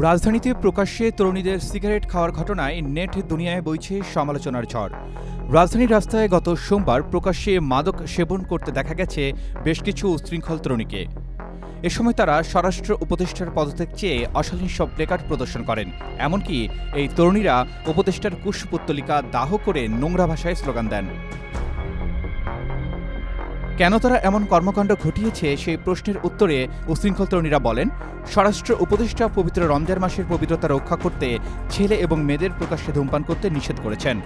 রাজধানীতে প্রকাশ্যে তরুণীদের সিগারেট খাওয়ার ঘটনায় নেট দুনিয়ায় বইছে সমালোচনার ঝড়। রাজধানীর রাস্তায় গত সোমবার প্রকাশ্যে মাদক সেবন করতে দেখা গেছে বেশ কিছু উচ্ছৃঙ্খল তরুণীকে। এ সময় তারা স্বরাষ্ট্র উপদেষ্টার পদত্যাগ চেয়ে অশালীন সব প্লেকার্ড প্রদর্শন করেন। এমনকি এই তরুণীরা উপদেষ্টার কুশপুত্তলিকা দাহ করে নোংরা ভাষায় স্লোগান দেন। কেন তারা এমন কর্মকাণ্ড ঘটিয়েছে সেই প্রশ্নের উত্তরে উচ্ছৃঙ্খল তরুণীরা বলেন, স্বরাষ্ট্র উপদেষ্টা পবিত্র রমজান মাসের পবিত্রতা রক্ষা করতে ছেলে এবং মেয়েদের প্রকাশ্যে ধূমপান করতে নিষেধ করেছেন।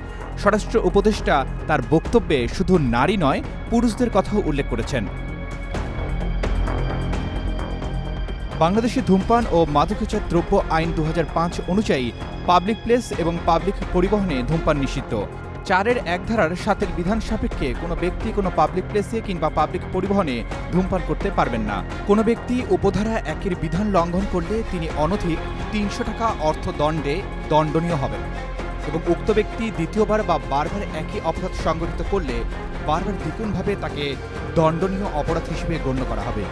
স্বরাষ্ট্র উপদেষ্টা তার বক্তব্যে শুধু নারী নয়, পুরুষদের কথাও উল্লেখ করেছেন। বাংলাদেশে ধূমপান ও মাদকাসক্ত দ্রব্য আইন ২০০৫ অনুযায়ী পাবলিক প্লেস এবং পাবলিক পরিবহনে ধূমপান নিষিদ্ধ। ৪-এর ১ ধারার ৭-এর বিধান সাপেক্ষে কোনো ব্যক্তি কোনো পাবলিক প্লেসে কিংবা পাবলিক পরিবহনে ধূমপান করতে পারবেন না। কোনো ব্যক্তি উপধারা ১-এর বিধান লঙ্ঘন করলে তিনি অনধিক ৩০০ টাকা অর্থদণ্ডে দণ্ডনীয় হবেন এবং উক্ত ব্যক্তি দ্বিতীয়বার বা বারবার একই অপরাধ সংঘটিত করলে বারবার দ্বিগুণভাবে তাকে দণ্ডনীয় অপরাধ হিসেবে গণ্য করা হবে।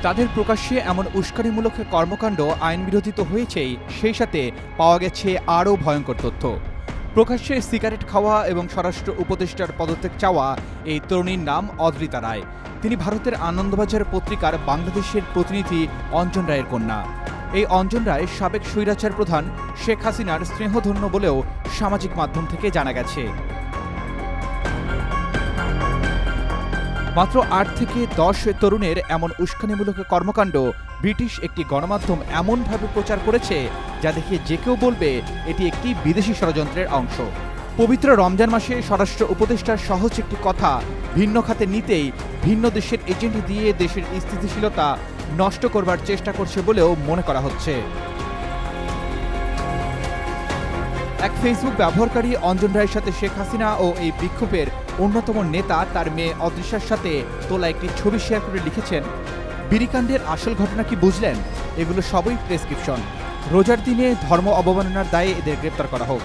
তাদের প্রকাশ্যে এমন উস্কানিমূলক কর্মকাণ্ড আইনবিরোধী তো হয়েছেই, সেই সাথে পাওয়া গেছে আরও ভয়ঙ্কর তথ্য। প্রকাশ্যে সিগারেট খাওয়া এবং স্বরাষ্ট্র উপদেষ্টার পদত্যাগ চাওয়া এই তরুণীর নাম অদ্রিতা রায়। তিনি ভারতের আনন্দবাজার পত্রিকার বাংলাদেশের প্রতিনিধি অঞ্জন রায়ের কন্যা। এই অঞ্জন রায় সাবেক স্বৈরাচার প্রধান শেখ হাসিনার স্নেহধন্য বলেও সামাজিক মাধ্যম থেকে জানা গেছে। মাত্র ৮ থেকে ১০ তরুণের এমন উস্কানিমূলক কর্মকাণ্ড ব্রিটিশ একটি গণমাধ্যম এমনভাবে প্রচার করেছে যা দেখে যে কেউ বলবে এটি একটি বিদেশি ষড়যন্ত্রের অংশ। পবিত্র রমজান মাসে স্বরাষ্ট্র উপদেষ্টার সহজ একটি কথা ভিন্ন খাতে নিতেই ভিন্ন দেশের এজেন্ট দিয়ে দেশের স্থিতিশীলতা নষ্ট করবার চেষ্টা করছে বলেও মনে করা হচ্ছে। এক ফেসবুক ব্যবহারকারী অঞ্জন রায়ের সাথে শেখ হাসিনা ও এই বিক্ষোভের অন্যতম নেতা তার মেয়ে অদৃশ্যার সাথে তোলা একটি ছবি শেয়ার করে লিখেছেন, বিড়িকাণ্ডের আসল ঘটনা কি বুঝলেন? এগুলো সবই প্রেসক্রিপশন। রোজার দিনে ধর্ম অবমাননার দায়ে এদের গ্রেপ্তার করা হোক।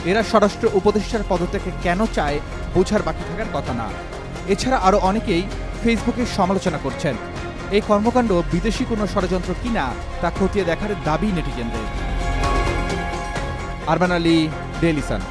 এরা স্বরাষ্ট্র উপদেষ্টার পদত্যাগে কেন চায় বোঝার বাকি থাকার কথা না। এছাড়া আরও অনেকেই ফেসবুকে সমালোচনা করছেন। এই কর্মকাণ্ড বিদেশি কোনো ষড়যন্ত্র কিনা তা খতিয়ে দেখার দাবি নেটিজেনদের। Arman Ali, Daily Sun.